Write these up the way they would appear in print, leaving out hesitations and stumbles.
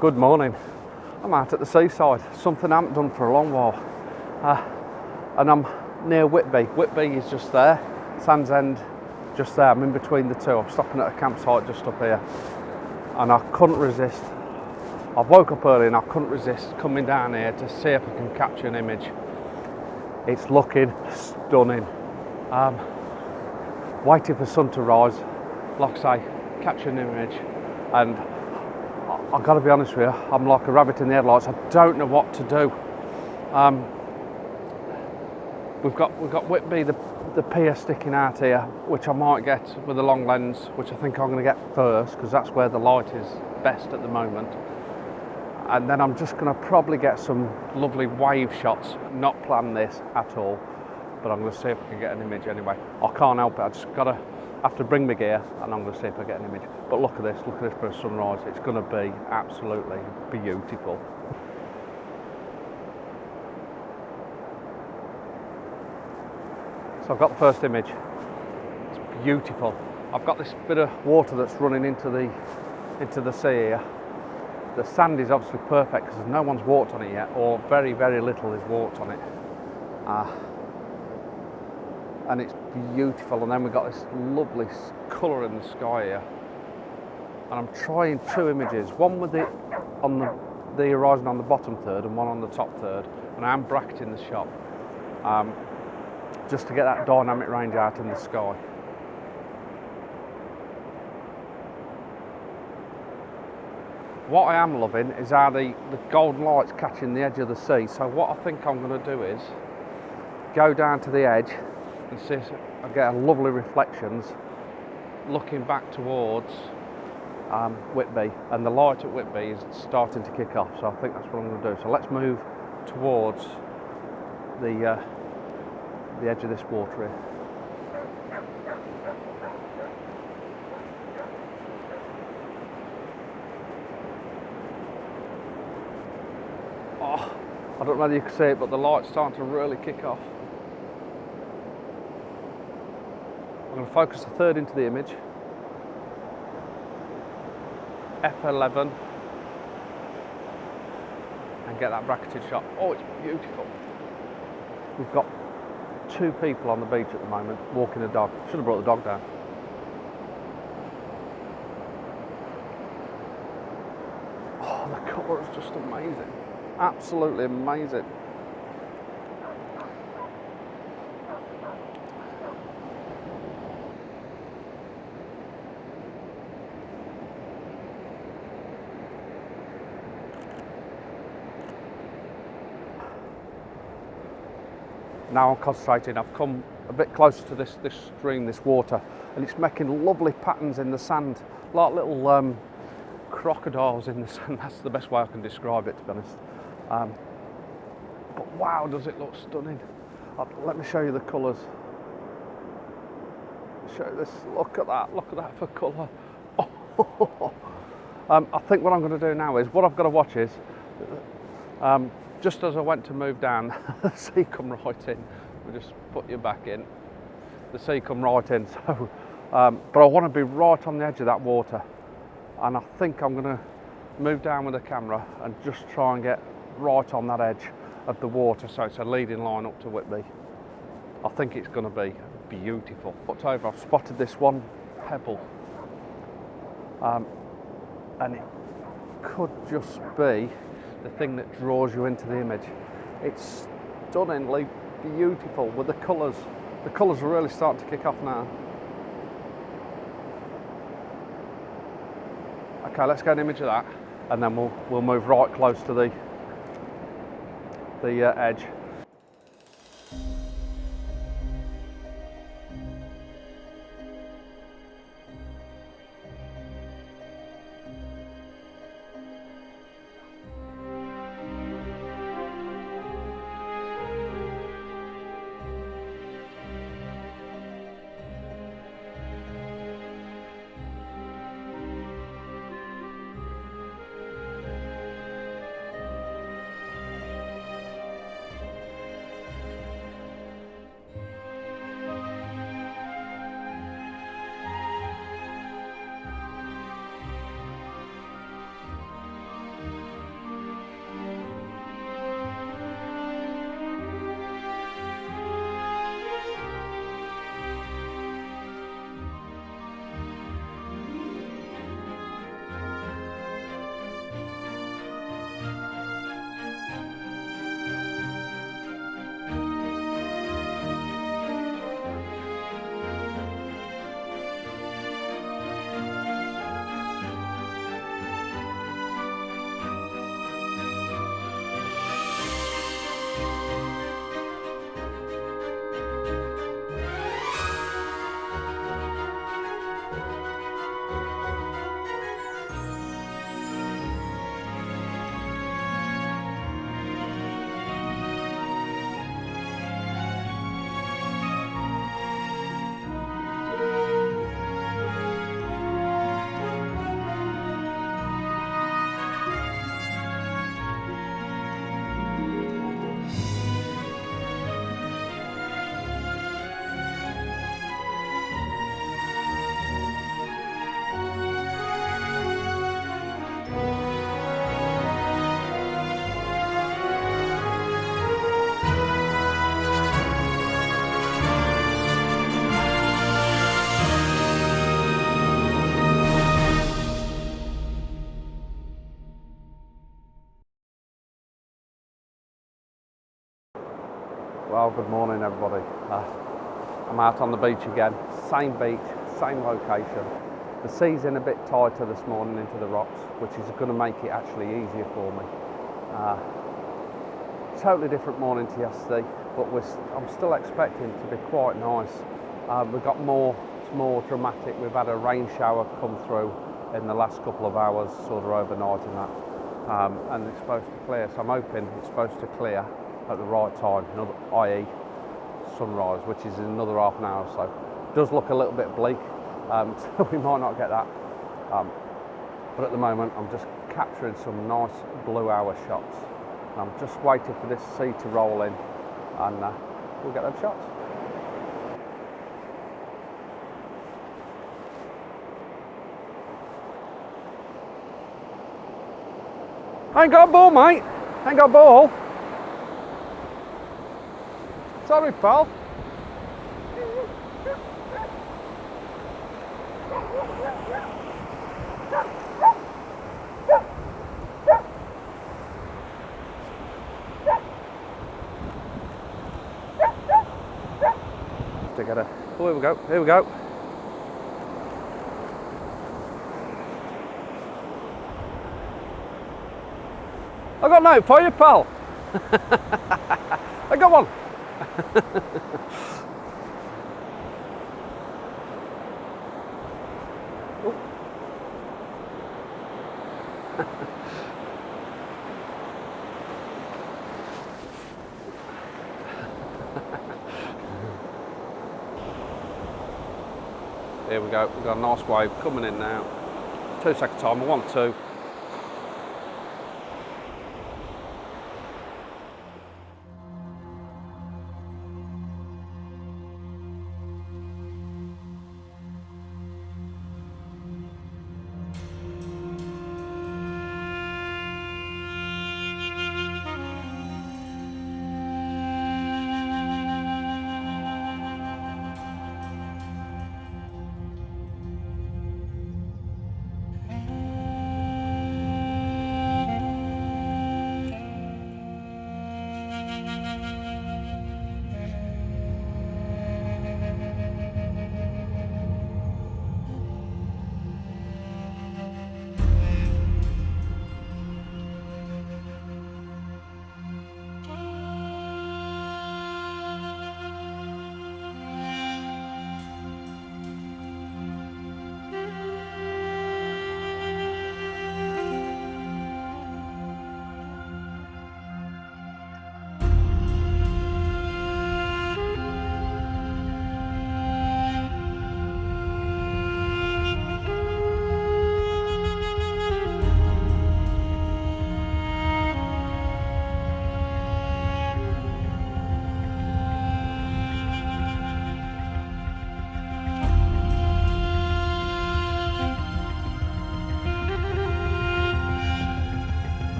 Good morning. I'm out at the seaside. Something I haven't done for a long while. And I'm near Whitby. Whitby is just there. Sands End, just there. I'm in between the two. I'm stopping at a campsite just up here. And I couldn't resist. I woke up early and I couldn't resist coming down here to see if I can capture an image. It's looking stunning. Waiting for sun to rise. Like I say, capture an image. And I've got to be honest with you, I'm like a rabbit in the headlights. I don't know what to do. We've got Whitby, the pier sticking out here, which I might get with a long lens, which I think I'm going to get first because that's where the light is best at the moment. And then I'm just going to probably get some lovely wave shots. Not plan this at all, but I'm going to see if I can get an image anyway. I can't help it. I just have to bring my gear, and I'm going to see if I get an image. But look at this for a sunrise. It's going to be absolutely beautiful. So I've got the first image. It's beautiful. I've got this bit of water that's running into the sea here. The sand is obviously perfect because no one's walked on it yet, or very, very little is walked on it. And it's beautiful, and then we've got this lovely colour in the sky here. And I'm trying two images, one with it on the horizon on the bottom third and one on the top third, and I am bracketing the shot just to get that dynamic range out in the sky. What I am loving is how the golden light's catching the edge of the sea. So what I think I'm going to do is go down to the edge and see if I get a lovely reflections looking back towards Whitby, and the light at Whitby is starting to kick off, so I think that's what I'm going to do. So let's move towards the edge of this water here. Oh, I don't know whether you can see it, but the light's starting to really kick off. I'm going to focus the third into the image. F11. And get that bracketed shot. Oh, it's beautiful. We've got two people on the beach at the moment walking a dog. Should have brought the dog down. Oh, the colour is just amazing. Absolutely amazing. Now I'm concentrating. I've come a bit closer to this stream, this water, and it's making lovely patterns in the sand, like little crocodiles in the sand. That's the best way I can describe it, to be honest. But wow, does it look stunning. Let me show you the colours. Show you this. Look at that for colour. I think what I'm going to do now is, what I've got to watch is, just as I went to move down, the sea come right in. We just put you back in. The sea come right in. So, but I want to be right on the edge of that water, and I think I'm going to move down with the camera and just try and get right on that edge of the water, so it's a leading line up to Whitby. I think it's going to be beautiful. Looked over, I've spotted this one pebble, and it could just be the thing that draws you into the image. It's stunningly beautiful with the colours. The colours are really starting to kick off now. Okay, let's get an image of that, and then we'll move right close to the edge. Well, good morning everybody. I'm out on the beach again, same beach, same location. The sea's in a bit tighter this morning into the rocks, which is going to make it actually easier for me. Totally different morning to yesterday, but I'm still expecting it to be quite nice. We've got it's more dramatic. We've had a rain shower come through in the last couple of hours, sort of overnight and that, and it's supposed to clear, so I'm hoping it's supposed to clear at the right time, i.e. sunrise, which is in another half an hour or so. It does look a little bit bleak, so we might not get that, but at the moment I'm just capturing some nice blue hour shots. I'm just waiting for this sea to roll in and we'll get them shots. I ain't got a ball, mate. I ain't got a ball. Sorry, pal. Together. Oh, here we go. Here we go. I got no for you, pal. I got one. Here we go. We've got a nice wave coming in now. 2 second time. 1, 2.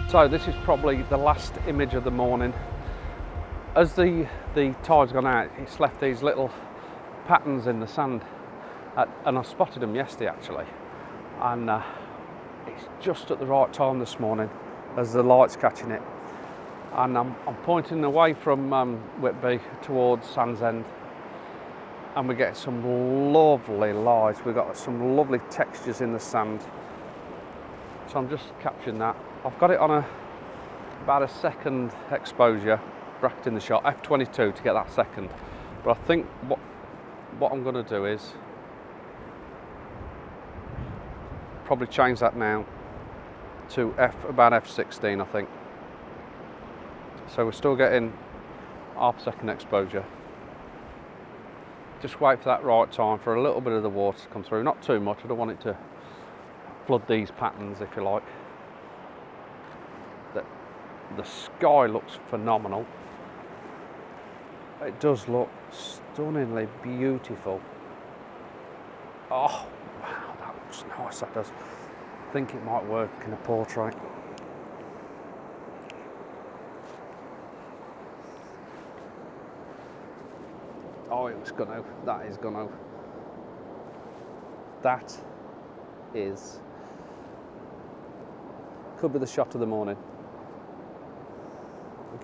So this is probably the last image of the morning. As the tide's gone out, it's left these little patterns in the sand, and I spotted them yesterday actually, and it's just at the right time this morning as the light's catching it, and I'm pointing away from Whitby towards Sands End, and we get some lovely light. We've got some lovely textures in the sand, so I'm just capturing that. I've got it on about a second exposure, bracketing the shot, f22 to get that second. But I think what I'm going to do is probably change that now to about f16, I think. So we're still getting half second exposure. Just wait for that right time for a little bit of the water to come through, not too much. I don't want it to flood these patterns, if you like. The sky looks phenomenal. It does look stunningly beautiful. Oh, wow, that looks nice, that does. I think it might work in a portrait. Oh, it was gonna. That is gonna. That is. Could be the shot of the morning. I've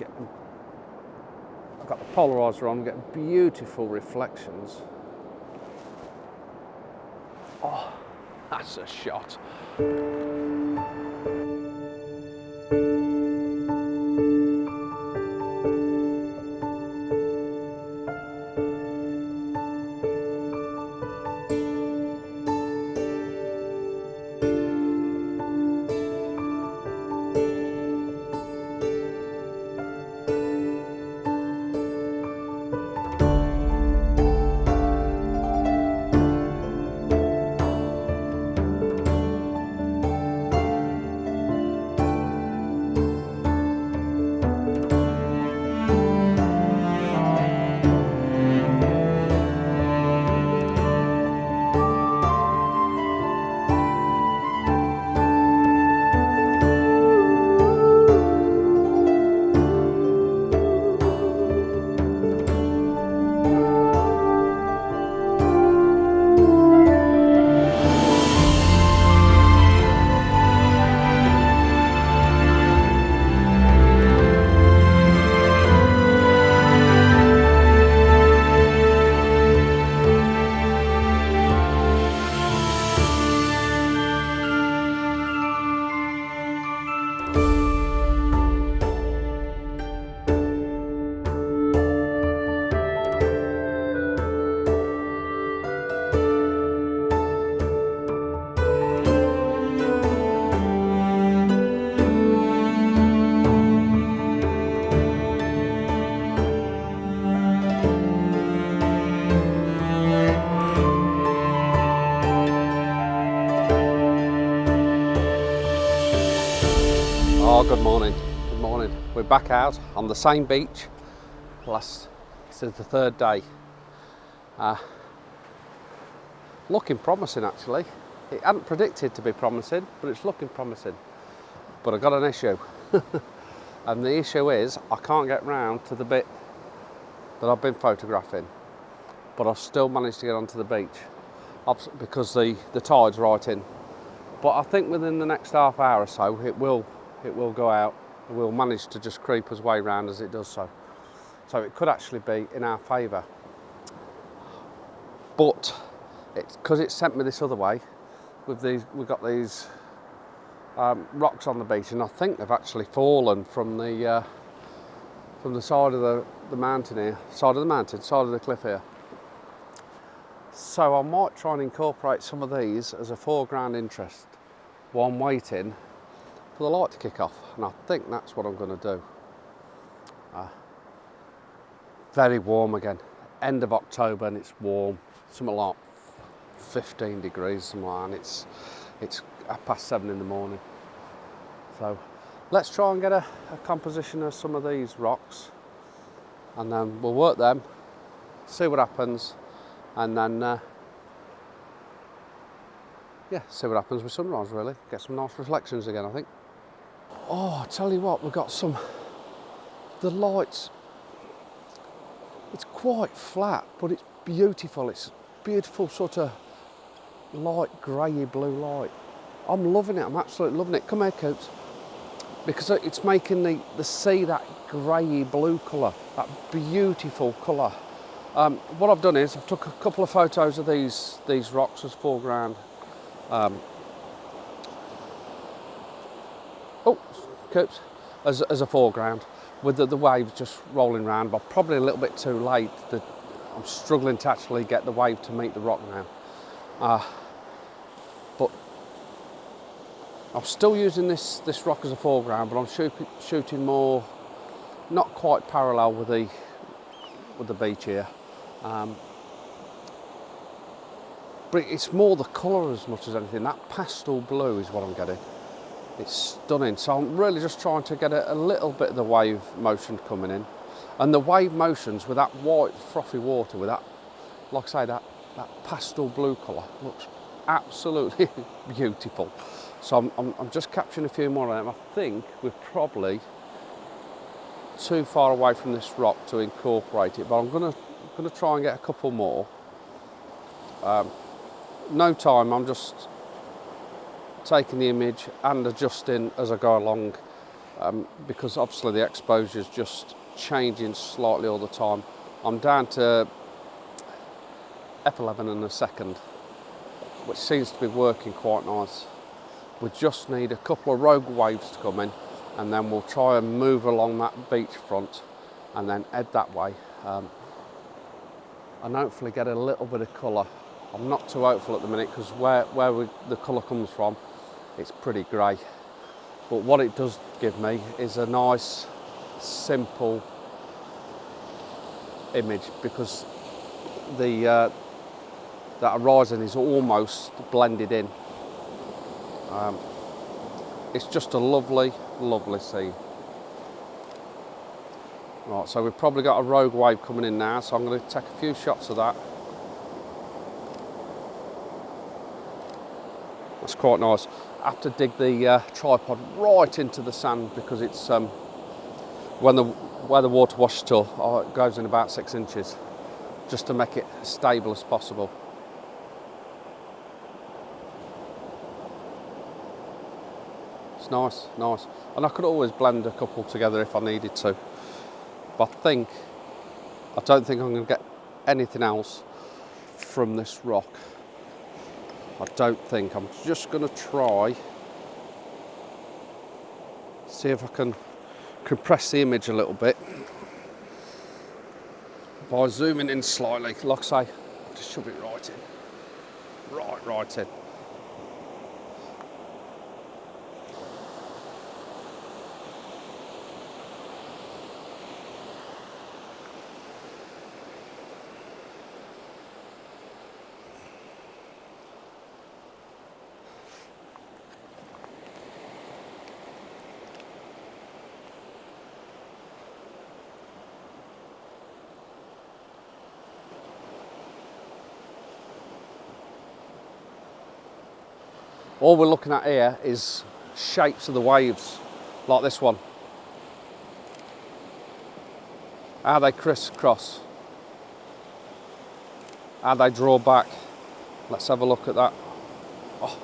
got the polarizer on, getting beautiful reflections. Oh, that's a shot. Oh, good morning. Good morning. We're back out on the same beach. This is the third day. Looking promising, actually. It hadn't predicted to be promising, but it's looking promising. But I've got an issue. And the issue is I can't get round to the bit that I've been photographing, but I've still managed to get onto the beach because the tide's right in. But I think within the next half hour or so it will go out. We'll manage to just creep us way round as it does so. So it could actually be in our favour. But because it sent me this other way, we've got these rocks on the beach, and I think they've actually fallen from the side of the mountain here, side of the cliff here. So I might try and incorporate some of these as a foreground interest while I'm waiting for the light to kick off, and I think that's what I'm going to do. Very warm again, end of October, and it's warm, something like 15 degrees, something like that, and it's 7:30 in the morning. So let's try and get a composition of some of these rocks, and then we'll work them, see what happens, and then see what happens with sunrise, really. Get some nice reflections again, I think. Oh, I tell you what, we've got the lights, it's quite flat, but it's beautiful. It's beautiful sort of light grey blue light. I'm loving it, I'm absolutely loving it. Come here, Coops. Because it's making the sea that grey blue colour, that beautiful colour. What I've done is I've took a couple of photos of these rocks as foreground. Coops, as a foreground, with the waves just rolling around, but probably a little bit too late. I'm struggling to actually get the wave to meet the rock now. But I'm still using this rock as a foreground, but I'm shooting more, not quite parallel with the beach here. But it's more the colour as much as anything. That pastel blue is what I'm getting. It's stunning. So I'm really just trying to get a little bit of the wave motion coming in. And the wave motions with that white frothy water, with that, like I say, that pastel blue colour, looks absolutely beautiful. So I'm just capturing a few more of them. I think we're probably too far away from this rock to incorporate it, but I'm going to going to try and get a couple more. No time, I'm just taking the image and adjusting as I go along, because obviously the exposure is just changing slightly all the time. I'm down to f11 in a second, which seems to be working quite nice. We just need a couple of rogue waves to come in, and then we'll try and move along that beach front and then head that way, and hopefully get a little bit of colour. I'm not too hopeful at the minute because where the colour comes from, it's pretty grey. But what it does give me is a nice, simple image, because that horizon is almost blended in. It's just a lovely, lovely scene. Right, so we've probably got a rogue wave coming in now, so I'm going to take a few shots of that. That's quite nice. I have to dig the tripod right into the sand, because it's where the water washes to, it goes in about 6 inches, just to make it as stable as possible. It's nice, nice. And I could always blend a couple together if I needed to. But I don't think I'm going to get anything else from this rock. I don't think. I'm just going to try, see if I can compress the image a little bit by zooming in slightly. Like I say, just shove it right in. Right in. All we're looking at here is shapes of the waves, like this one. How they crisscross, how they draw back. Let's have a look at that. Oh.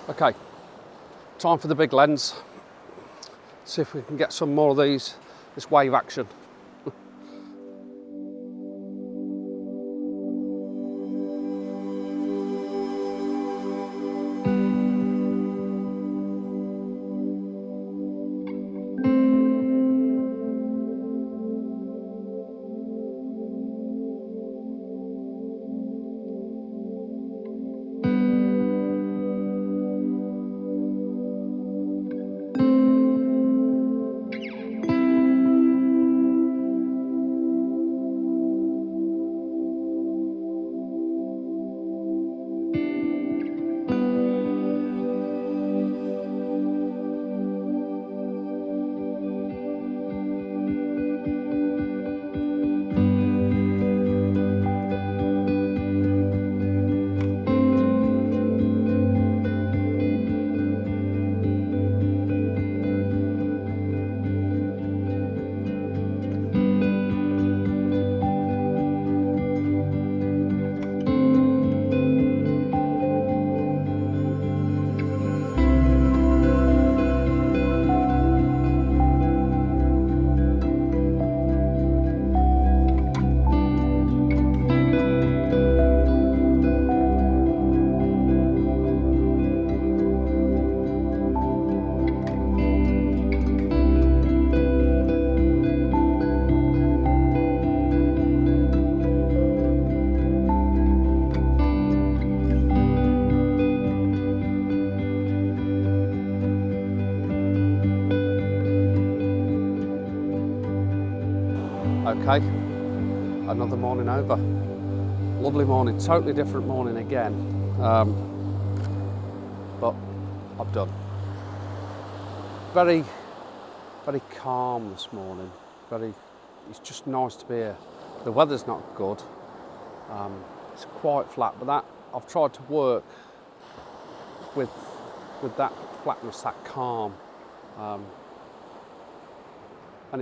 Okay, time for the big lens. See if we can get some more of this wave action. Okay, another morning over. Lovely morning, totally different morning again. But I'm done. Very, very calm this morning. It's just nice to be here. The weather's not good. It's quite flat, but that I've tried to work with that flatness, that calm. And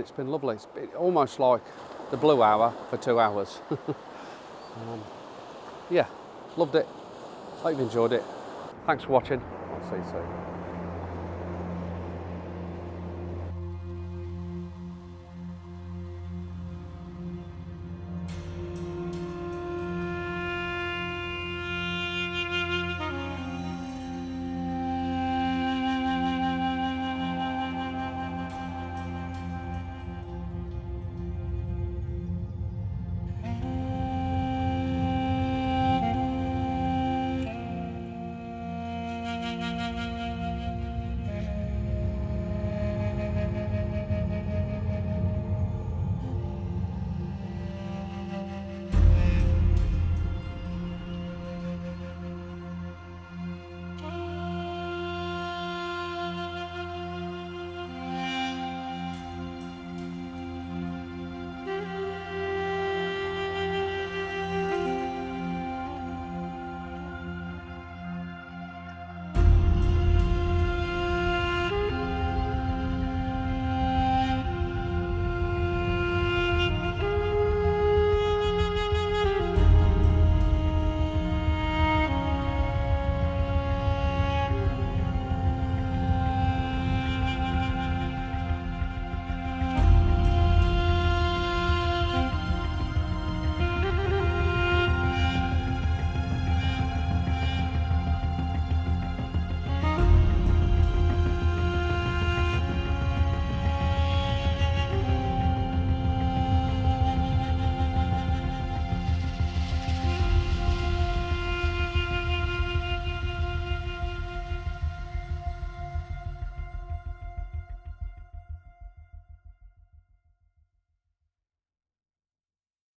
it's been lovely. It's been almost like the Blue Hour for 2 hours. Yeah, loved it. Hope you've enjoyed it. Thanks for watching. I'll see you soon.